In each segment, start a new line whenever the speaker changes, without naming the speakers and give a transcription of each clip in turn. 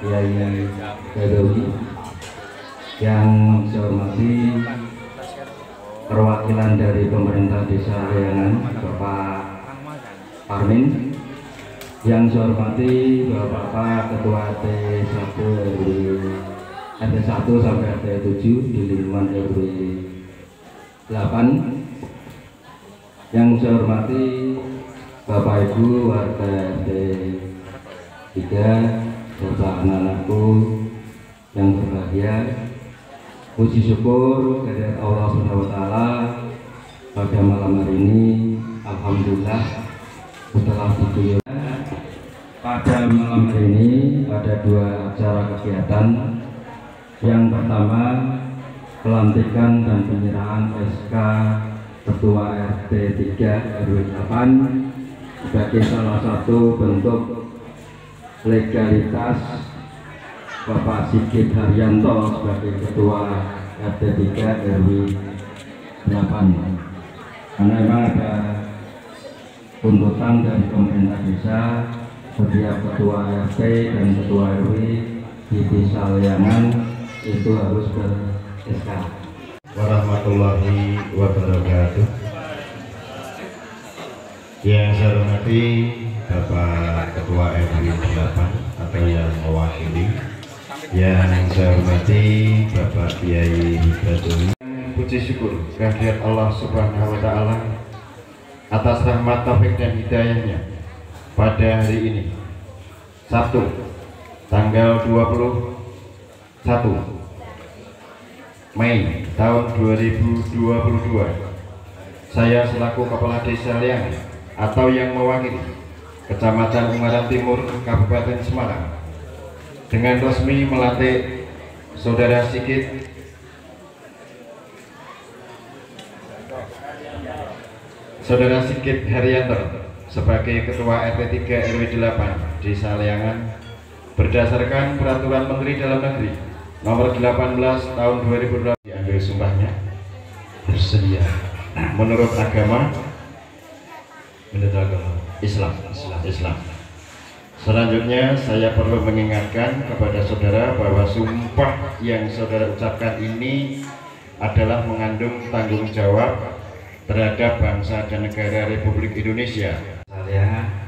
Kiai Badawi, yang saya hormati perwakilan dari pemerintah Desa Leangan Bapak Parmin, yang saya hormati Bapak Ketua RT 1 sampai RT 7 di lingkungan RW 8, yang saya hormati Bapak Ibu warga RT 3 serta anak-anakku yang berbahagia. Puji syukur kepada Allah SWT pada malam hari ini, alhamdulillah setelah diguyur pada malam hari ini ada dua acara kegiatan. Yang pertama, pelantikan dan penyerahan SK Ketua RT 3 RW 8 sebagai salah satu bentuk legalitas Bapak Sigit Haryanto sebagai Ketua RT 3 RW 8, karena memang ada tuntutan dari pemerintah desa setiap Ketua RT dan Ketua RW di Desa Leangan itu harus ber-SK.
Warahmatullahi wabarakatuh. Yang saya hormati Bapak Ketua RW 8 atau yang mewakili, yang saya hormati Bapak Kiai Badawi. Puji syukur kehadirat Allah Subhanahu wa Ta'ala atas rahmat taufik dan hidayahnya pada hari ini, Sabtu tanggal 21 Mei tahun 2022. Saya selaku Kepala Desa Leangan atau yang mewakili Kecamatan Ungaran Timur, Kabupaten Semarang, dengan resmi melantik Saudara Sigit Haryanto sebagai Ketua RT 3 RW 8 Desa Leangan berdasarkan Peraturan Menteri Dalam Negeri Nomor 18 Tahun 2020. Diambil sumpahnya bersedia menurut agama Islam. Selanjutnya saya perlu mengingatkan kepada saudara bahwa sumpah yang saudara ucapkan ini adalah mengandung tanggung jawab terhadap bangsa dan negara Republik Indonesia.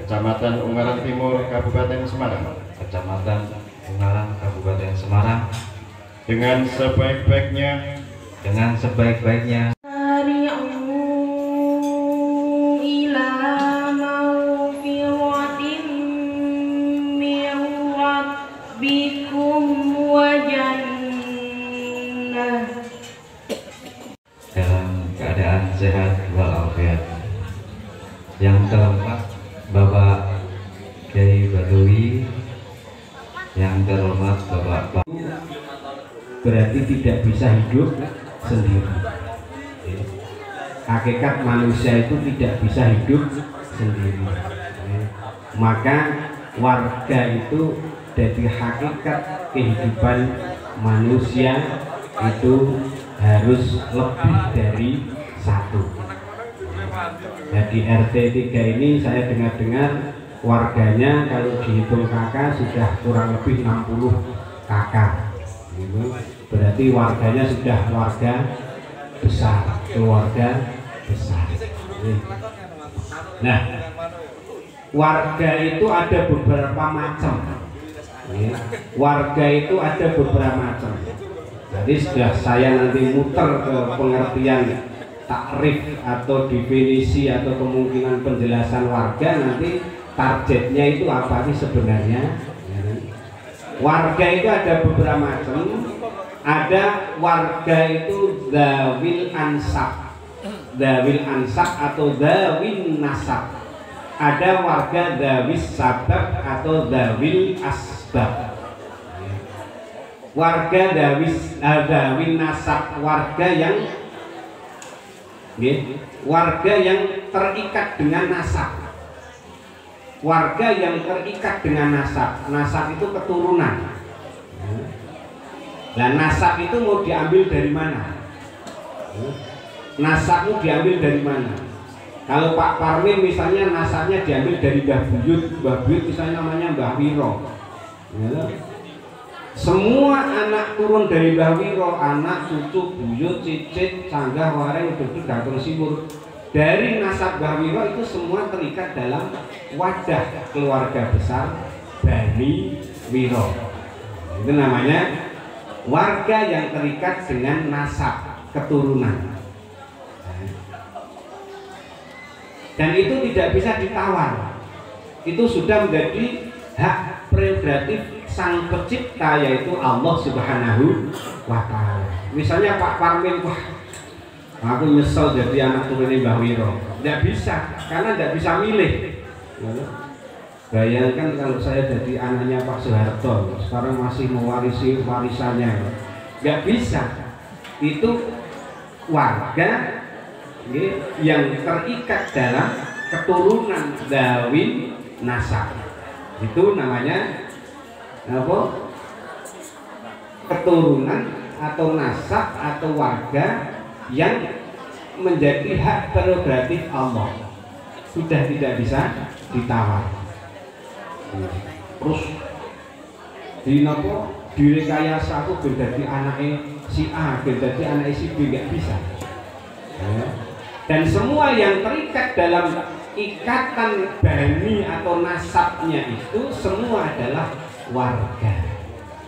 Kecamatan Ungaran Timur, Kabupaten Semarang. Dengan sebaik-baiknya.
Dalam keadaan sehat walafiat. Yang keempat, Bapak Kiai Badawi. Yang terhormat Bapak, berarti tidak bisa hidup sendiri. Hakikat manusia itu tidak bisa hidup sendiri. Maka warga itu dari hakikat kehidupan manusia itu harus lebih dari satu. Jadi RT 3 ini saya dengar-dengar warganya kalau dihitung kakak sudah kurang lebih 60 kakak. Berarti warganya sudah warga besar, keluarga besar. Nah, warga itu ada beberapa macam. Warga itu ada beberapa macam. Jadi sudah saya nanti muter ke pengertian takrif atau definisi atau kemungkinan penjelasan warga, nanti targetnya itu apa sih sebenarnya. Warga itu ada beberapa macam. Ada warga itu dzawil ansab atau dzawil nasab. Ada warga dzawis sabab atau dzawil asbab. Warga dzawil nasab, warga yang terikat dengan nasab. Warga yang terikat dengan nasab. Nasab itu keturunan. Dan nasab itu mau diambil dari mana? Nasabmu diambil dari mana? Kalau Pak Parmin misalnya nasabnya diambil dari Mbah Buyut misalnya namanya Mbah Wiro. semua anak turun dari Mbah Wiro, anak, cucu, buyut, cicit, canggah, wareng, duduk, gantung simur, dari nasab Mbah Wiro itu semua terikat dalam wadah keluarga besar Bani Wiro. Itu namanya warga yang terikat dengan nasab keturunan. Dan itu tidak bisa ditawar. Itu sudah menjadi hak prerogatif Sang Pencipta, yaitu Allah Subhanahu wa Ta'ala. Misalnya Pak Parmin, wah, aku nyesel jadi anak turunnya Mbah Wiro. Tidak bisa, karena tidak bisa milih. Bayangkan kalau saya jadi anaknya Pak Soeharto, sekarang masih mewarisi warisannya. Tidak bisa. Itu warga yang terikat dalam keturunan dawin nasab. Itu namanya apa? Keturunan atau nasab atau warga yang menjadi hak prerogatif Allah, sudah tidak bisa ditawar. Terus di nopo direkayasa aku menjadi anaknya si A, menjadi anaknya si B, nggak bisa. Dan semua yang terikat dalam ikatan bani atau nasabnya itu semua adalah warga.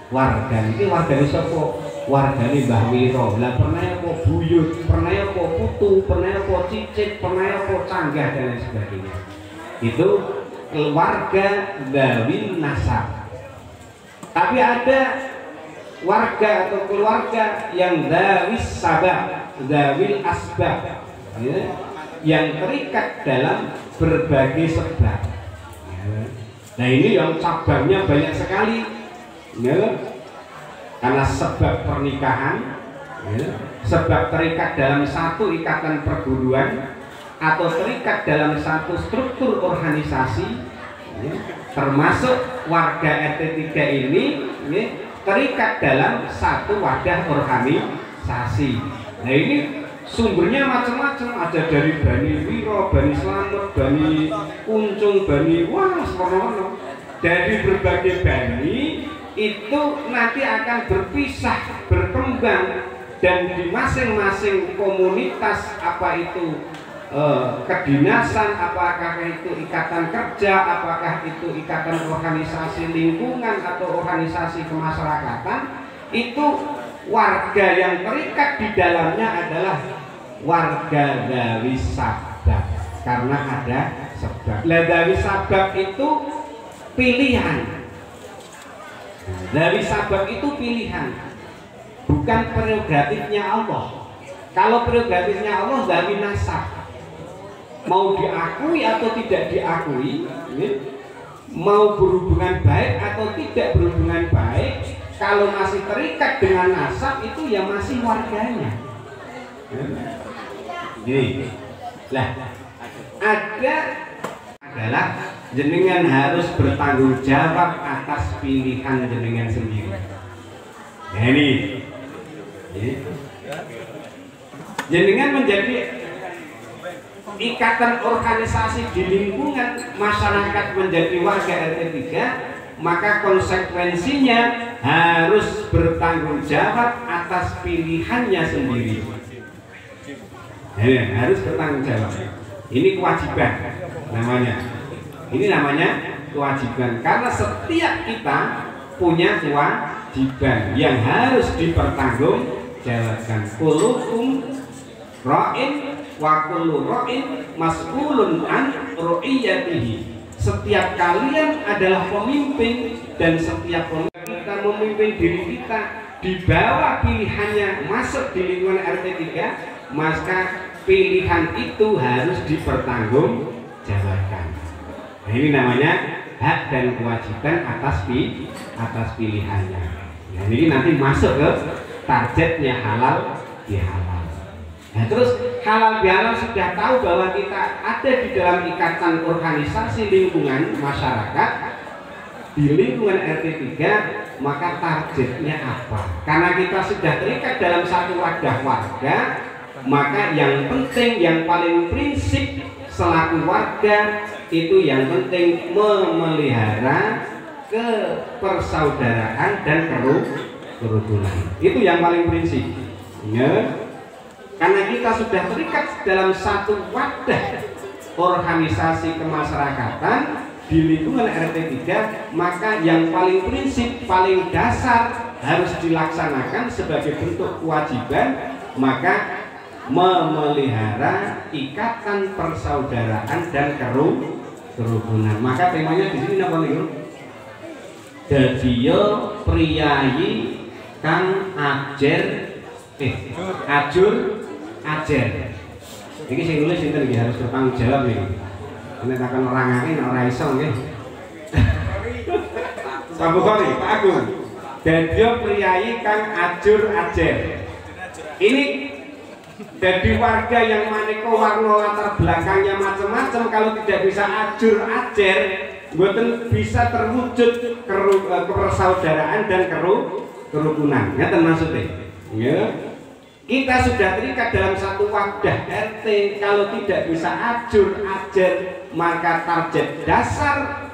Warga ini warga siapa? Warga ini Mbah Wiro. Lah pernah apa buyut, pernah apa putu, pernah apa cicit, pernah apa canggah dan lain sebagainya. Itu keluarga dawin nasab. Tapi ada warga atau keluarga yang dawis sabab, dawil asbab, ya, yang terikat dalam berbagai sebab. Nah ini yang cabangnya banyak sekali, ya. Karena sebab pernikahan, ya, sebab terikat dalam satu ikatan perguruan atau terikat dalam satu struktur organisasi, ya, termasuk warga RT 3 ini, ya, terikat dalam satu wadah organisasi. Nah ini sumbernya macam-macam, ada dari Bani Wiro, Bani Slamet, Bani Kuncung, Bani wah semono. Dari berbagai bani itu nanti akan berpisah, berkembang, dan di masing-masing komunitas, apa itu kedinasan, apakah itu ikatan kerja, apakah itu ikatan organisasi lingkungan atau organisasi kemasyarakatan, itu warga yang terikat di dalamnya adalah warga dari sabab, karena ada sebab. Lah dari sabab itu pilihan. Dari sabab itu pilihan, bukan prerogatifnya Allah. Kalau prerogatifnya Allah dari nasab, mau diakui atau tidak diakui, mau berhubungan baik atau tidak berhubungan baik, kalau masih terikat dengan nasab itu ya masih warganya. Jadi, lah ada adalah jenengan harus bertanggung jawab atas pilihan jenengan sendiri. Nah ini, jenengan menjadi ikatan organisasi di lingkungan masyarakat, menjadi warga RT 3, maka konsekuensinya harus bertanggung jawab atas pilihannya sendiri. Ya, harus bertanggung jawab. Ini kewajiban namanya. Ini namanya kewajiban, karena setiap kita punya kewajiban yang harus dipertanggungjawabkan. Kullukum ra'in wa kullu ra'in mas'ulun an ra'iyatihi. Setiap kalian adalah pemimpin, dan setiap pemimpin kita memimpin diri kita di bawah pilihannya masuk di lingkungan RT 3, maka pilihan itu harus dipertanggungjawabkan. Nah, ini namanya hak dan kewajiban atas pilihannya. Nah, ini nanti masuk ke targetnya halal bihalal. Nah, terus halal bihalal sudah tahu bahwa kita ada di dalam ikatan organisasi lingkungan masyarakat di lingkungan RT 3, maka targetnya apa? Karena kita sudah terikat dalam satu wadah warga, maka yang penting, yang paling prinsip selaku warga itu yang penting memelihara kepersaudaraan dan kerukunan. Itu yang paling prinsip. Ya. Karena kita sudah terikat dalam satu wadah organisasi kemasyarakatan di lingkungan RT 3, maka yang paling prinsip, paling dasar harus dilaksanakan sebagai bentuk kewajiban, maka memelihara ikatan persaudaraan dan kerukunan. Maka temanya di sini apa nih? Dadiyo priyayi kang ajur ajar. Ini sing nulis sinten iki harus bertanggung jawab nih. Nek akan nerangake ora iso nggih. Pak Bukhari, Pak Agung. Dadiyo priyayi kang ajur ajar. Ini jadi warga yang maneka warna latar belakangnya macam-macam, kalau tidak bisa ajur ajar, mboten bisa terwujud kepersaudaraan dan kerukunan. Ngeten maksudnya. Ya. Kita sudah terikat dalam satu wadah RT, kalau tidak bisa ajur ajar, maka target dasar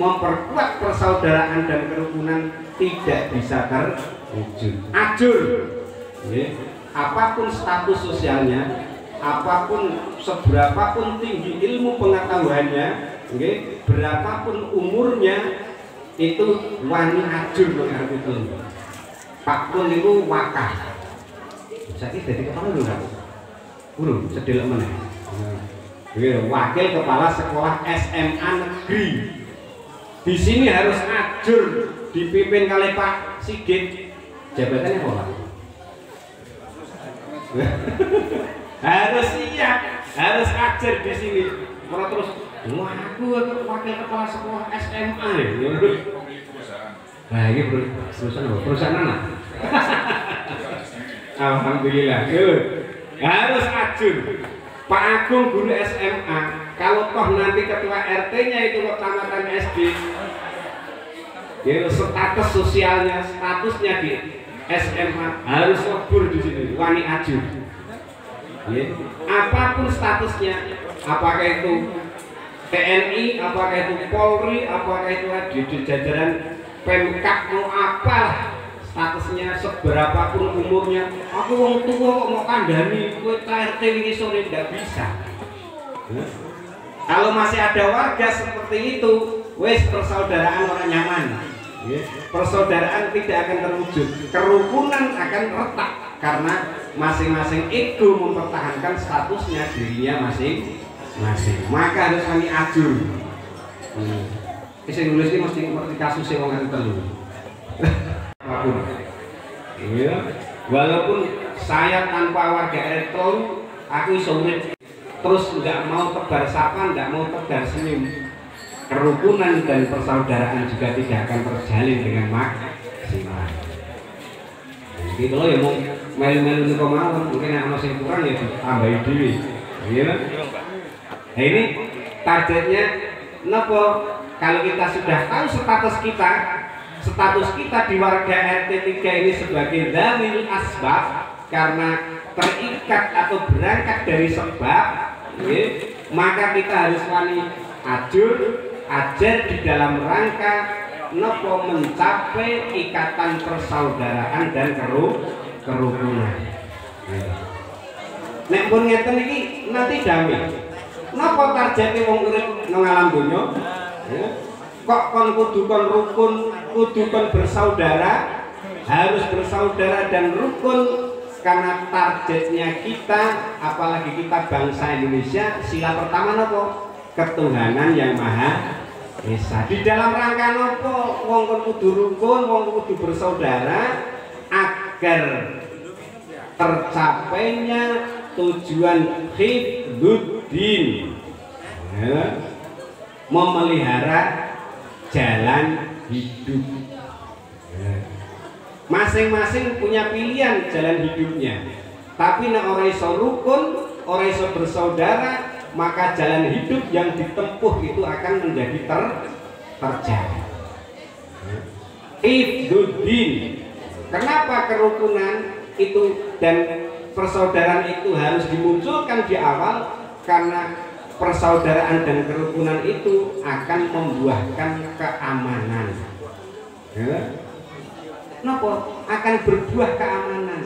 memperkuat persaudaraan dan kerukunan tidak bisa terwujud. Ajur, apapun status sosialnya, apapun seberapapun tinggi ilmu pengetahuannya, berapapun umurnya, itu wani ajur itu. Pak Pun itu wakah. Saya jadi kepala dulu kan? Urung, sedelok mana? Wakil kepala sekolah SMA negeri. Di sini harus ajur, dipimpin oleh Pak Sigit. Jabatannya apa Pak? Harus siap, harus ajar di sini. Kalau terus, wah aku wakil kepala sekolah SMA nih. Nah ini perusahaan apa? Perusahaan anak. Alhamdulillah, harus ajur. Pak Agung guru SMA, kalau toh nanti ketua RT-nya itu kecamatan SD, ya status sosialnya, statusnya di SMA harus lebur di sini, wani ajur. Ya. Apapun statusnya, apakah itu TNI, apakah itu Polri, apakah itu di jajaran Pemkab, mau apa statusnya, seberapapun umurnya, aku wong tua kok mau kandhani kowe RT ini sore, tidak bisa. Kalau masih ada warga seperti itu, wes persaudaraan orang nyaman, persaudaraan tidak akan terwujud, kerukunan akan retak karena masing-masing ego mempertahankan statusnya dirinya masing-masing. Maka harus kami ajur. Saya nulis ini mesti ngerti kasusnya orang itu telu. Iya, walaupun saya tanpa warga RT, aku sulit terus nggak mau tebar sapa, nggak mau tebar senyum, kerukunan dan persaudaraan juga tidak akan terjalin dengan maksimal. Gitu loh ya, mau melu-melu nih kemauan, mungkin yang masih kurang ya ditambahi diri. Iya, nah ini targetnya, nopo kalau kita sudah tahu status kita di warga RT 3 ini sebagai dzawil asbab, karena terikat atau berangkat dari sebab, maka kita harus wani ajur ajar di dalam rangka nopo mencapai ikatan persaudaraan dan kerukunan. Nek pun ngeten iki nanti damai. Napa targete wong urip nang alam donya? Kok kon kudu kon rukun, kudu kon bersaudara, harus bersaudara dan rukun, karena targetnya kita, apalagi kita bangsa Indonesia, sila pertama nopo? Ketuhanan yang Maha Esa. Di dalam rangka nopo wong kon kudu rukun, wong kudu bersaudara, agar tercapainya tujuan hifdzuddin, memelihara jalan hidup. Masing-masing punya pilihan jalan hidupnya, tapi nek ora iso rukun, ora iso bersaudara, maka jalan hidup yang ditempuh itu akan menjadi terjadi. Hifdzuddin. Kenapa kerukunan itu dan persaudaraan itu harus dimunculkan di awal? Karena persaudaraan dan kerukunan itu akan membuahkan keamanan. Ya. Kenapa? Akan berbuah keamanan.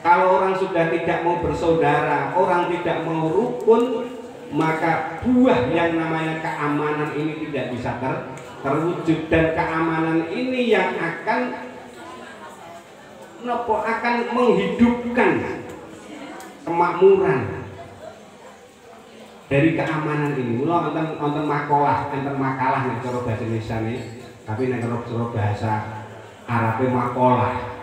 Kalau orang sudah tidak mau bersaudara, orang tidak mau rukun, maka buah yang namanya keamanan ini tidak bisa terwujud, dan keamanan ini yang akan menghidupkan kemakmuran. Dari keamanan ini, mula wonten makalah nek cara bahasa Indonesia nih, tapi nek cara bahasa Arabnya makalah.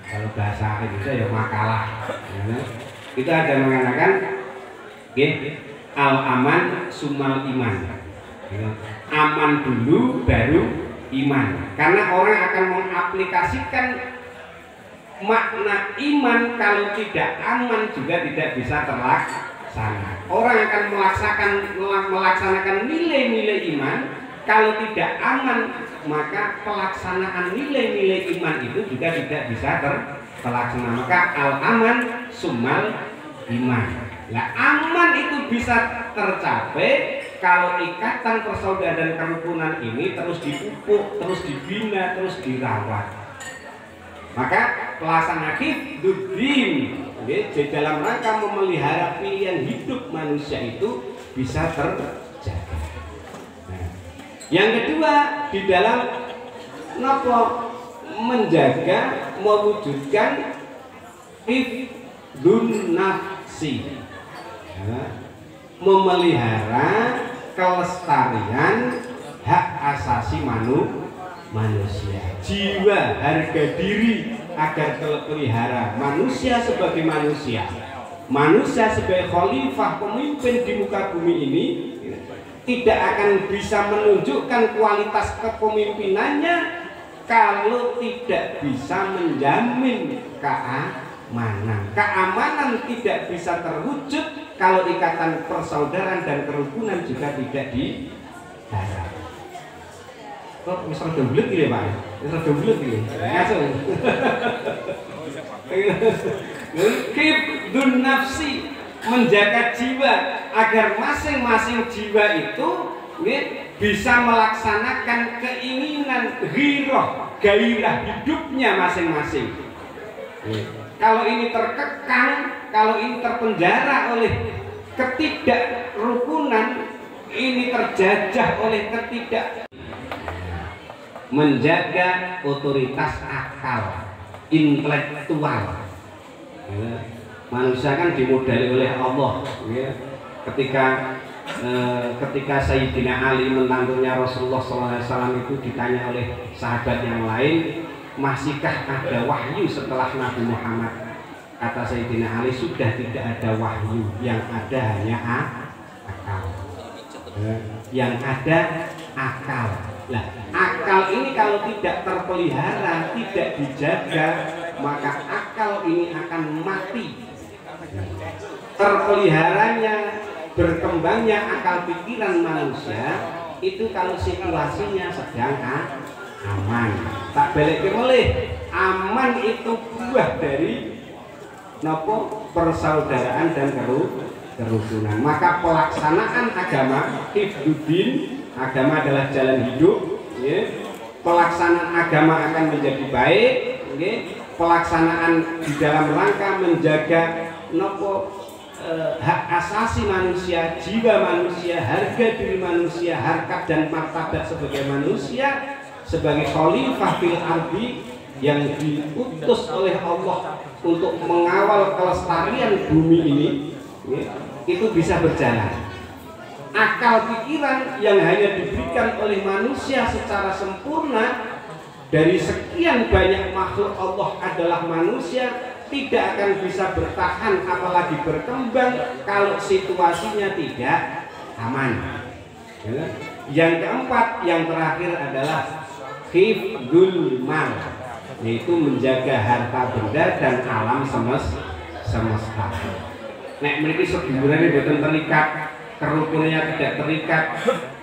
Kalau bahasa Indonesia ya makalah. Itu ada mengatakan al-aman sumal iman. Aman dulu baru iman. Karena orang akan mengaplikasikan makna iman, kalau tidak aman juga tidak bisa terlaksana. Orang akan melaksanakan nilai-nilai iman, kalau tidak aman maka pelaksanaan nilai-nilai iman itu juga tidak bisa terlaksana. Maka al-aman sumal iman. Nah, aman itu bisa tercapai kalau ikatan persaudaraan dan kerukunan ini terus dipupuk, terus dibina, terus dirawat. Maka pelaksanaan hifdzuddin di dalam rangka memelihara pilihan hidup manusia itu bisa terjaga. Nah, yang kedua, di dalam menjaga, mewujudkan hifdzun nafsi, memelihara kelestarian hak asasi manusia, jiwa, harga diri agar terpelihara. Manusia sebagai manusia, manusia sebagai khalifah, pemimpin di muka bumi ini tidak akan bisa menunjukkan kualitas kepemimpinannya kalau tidak bisa menjamin keamanan. Keamanan tidak bisa terwujud kalau ikatan persaudaraan dan kerukunan juga tidak diharap. Kok misal domblet gitu ya Pak? Misal domblet gitu. Ngaco. Hifdzun nafsi, menjaga jiwa agar masing-masing jiwa itu bisa melaksanakan keinginan gairah hidupnya masing-masing. Kalau ini terkekang, kalau ini terpenjara oleh ketidakrukunan, ini terjajah oleh menjaga otoritas akal, intelektual. Manusia kan dimodali oleh Allah. Ketika Sayyidina Ali, menantunya Rasulullah SAW, itu ditanya oleh sahabat yang lain, masihkah ada wahyu setelah Nabi Muhammad? Kata Sayyidina Ali, sudah tidak ada wahyu, yang ada hanya akal. Yang ada akal. Nah, akal ini kalau tidak terpelihara, tidak dijaga, maka akal ini akan mati. Terpeliharanya, berkembangnya akal pikiran manusia itu kalau situasinya sedang aman. Tak balik melih, aman itu buah dari persaudaraan dan kerukunan. Maka pelaksanaan agama, hifdzuddin, agama adalah jalan hidup, pelaksanaan agama akan menjadi baik, pelaksanaan di dalam rangka menjaga hak asasi manusia, jiwa manusia, harga diri manusia, harkat dan martabat sebagai manusia, sebagai khalifah fil ardi yang diutus oleh Allah untuk mengawal kelestarian bumi ini, itu bisa berjalan. Akal pikiran yang hanya diberikan oleh manusia secara sempurna dari sekian banyak makhluk Allah adalah manusia, tidak akan bisa bertahan apalagi berkembang kalau situasinya tidak aman. Yang keempat, yang terakhir adalah hifdzul mal, yaitu menjaga harta benda dan alam semesta. Nek mriki sedulurane boten terikat, kerukunannya tidak terikat,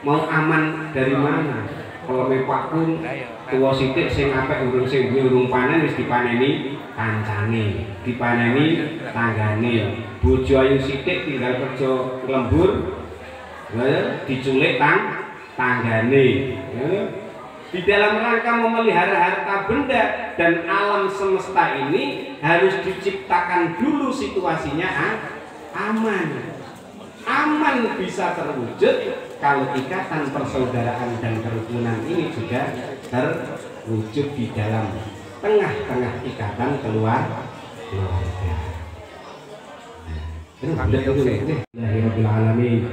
mau aman dari mana? Kalau mepakun tua sithik sing apik urung panen wis dipaneni kancane, dipaneni tanggane. Bojo ayu sithik tinggal kerja lembur diculik tanggane. Di dalam rangka memelihara harta benda dan alam semesta ini harus diciptakan dulu situasinya aman. Aman bisa terwujud kalau ikatan persaudaraan dan kerukunan ini juga terwujud di dalam tengah-tengah ikatan keluarga. Alhamdulillahirabbil alamin.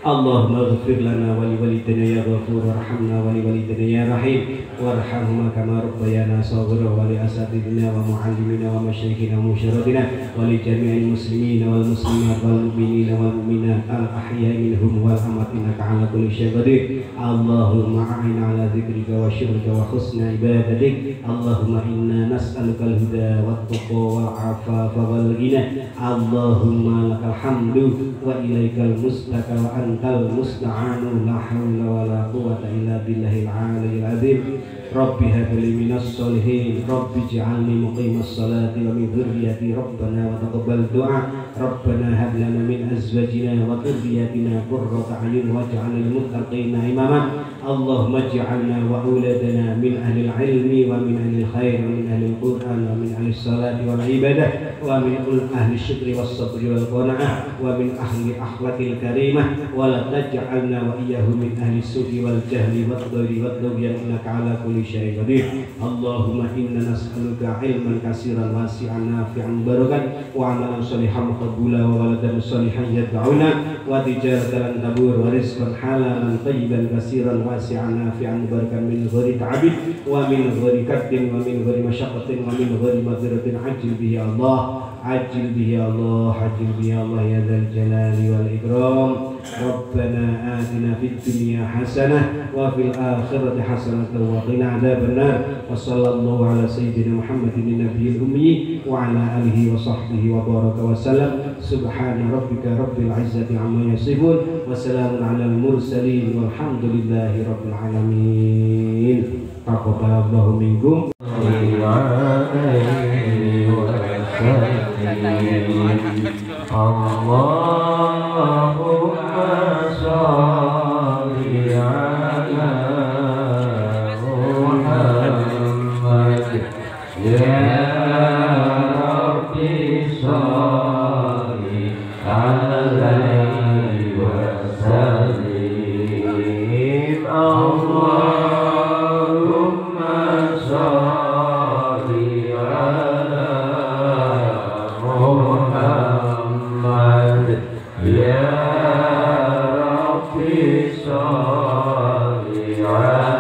Allahumma ighfir lana wa liwalidayna ya ghafur warhamna wa liwalidayna ya rahim warhamhuma kama rabbayana shaghira wa li asatidina wa muallimina wa masyayikhina wa musyaratina wa li jami'il muslimina wal muslimat wal mu'minina wal mu'minat al ahya'i minhum wal amwat innaka 'ala kulli syai'in qadir. Allahumma a'inna 'ala dzikrika wa syukrika wa husni ibadatik. Allahumma inna nas'aluka al-huda wat tuqa wal 'afafa wal ghina. Allahumma lakal hamdu wa ilaikal mustaka wa antal musta'anu la hawla wa la quwwata illa billahil 'aliyyil 'azim. Rabbi hab li minas sholihin rabbi ij'alni muqimas salati wa min dzurriyyati rabbana wa taqabbal du'a. Rabbana hab lana min azwajina wa dhurriyyatina qurrata a'yun waj'alna lil muttaqina imama. Allahumma ij'alna wa auladana min ahlil ilmi wa min ahlil khair wa min ahlil qur'an wa min ahlis salati wal ibadah wa min ahli syukri was sabri wal qanaah wa min ahli akhlaqil karimah wa la taj'alna wa iyyahum min ahli su'i wal jahli wat dhari wat dughyan innaka 'ala kulli syai'in qadir. Allahumma inna nas'aluka ilman katsiran wasi'an nafi'an barakan wa 'amalan shalihan maqbula wa waladan shalihan yad'una wa tijaratan tabur wa rizqan halalan tayyiban katsiran wasi'an nafi'an barakan min ghairi ta'abin wa min ghairi kaddin wa min ghairi masyaqqatin wa min ghairi madhiratin ajil bihi Allah ajil bihi Allah ajil bihi Allah ya dzal jalali wal ikram. Rabbana atina fid dunya hasanah wa fil akhirati hasanah wa qina adzabannar. Wa sallallahu ala sayyidina Muhammadin nabiyil ummi wa ala alihi wa sahbihi wa baraka wa sallam. Subhana rabbika rabbil izzati amma yasifun wa salamun alal mursalin walhamdulillahi rabbil alamin. Taqabbalallahu minkum. Allahumma sholli ala Muhammad ya Rabbi sholli alaihi wa sallim. Allahumma sholli ala Muhammad ya Rabbi sholli alaihi wa sallim. Allahumma sholli ala Muhammad ya Rabbi sholli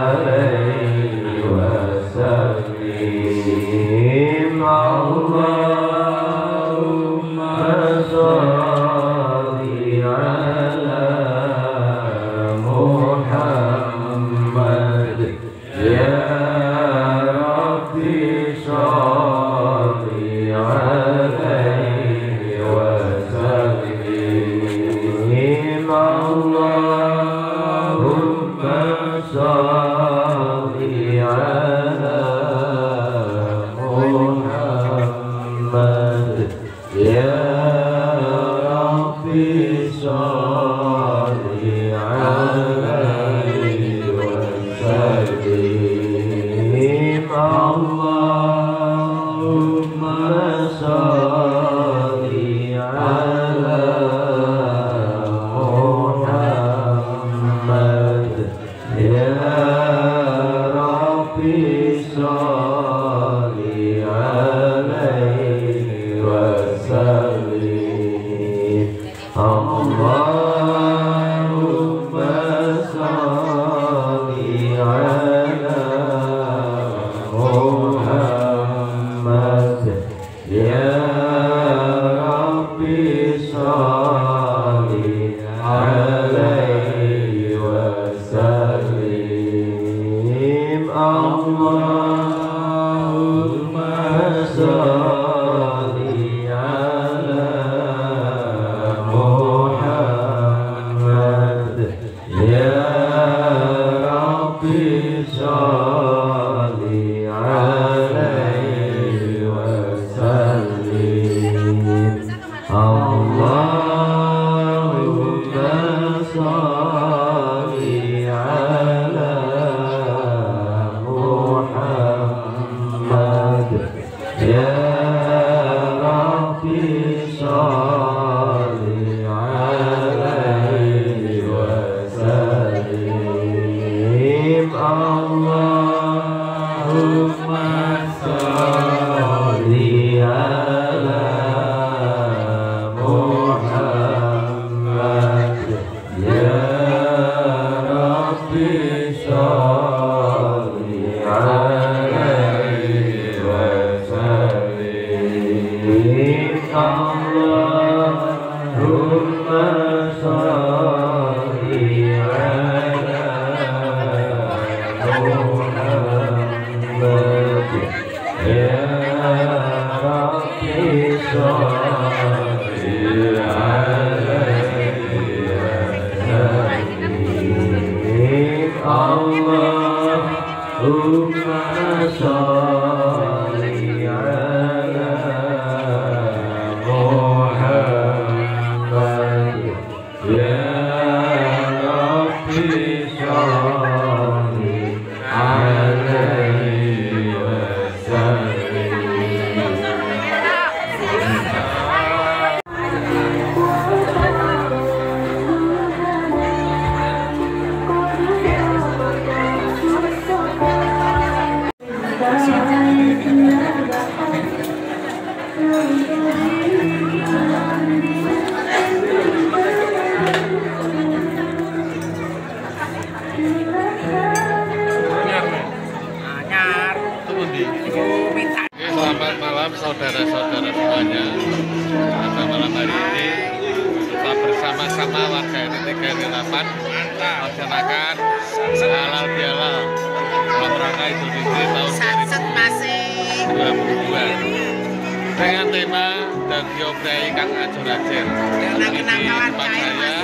alaihi wa sallim. Allahumma sholli ala Muhammad ya Rabbi sholli alaihi wa sallim. Allahumma sholli ala Muhammad ya Rabbi sholli alaihi wa sallim. Allahumma sholli ala Muhammad ya Rabbi sholli alaihi wa sallim. Allahumma sholli ala Muhammad ya Rabbi sholli alaihi wa sallim. Allahumma sholli
Selamat malam saudara-saudara semuanya. Pada malam hari ini kita bersama-sama warga RT 38 melaksanakan halal bihalal dalam rangka Idul Fitri tahun 2022 dengan tema dan diobrei Kang Ajur Ajer. Ini tempat saya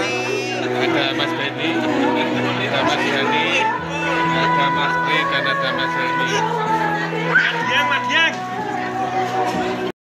ada Mas Benny, ada Mas Yani, ada Mas Pri dan ada Mas Helmi.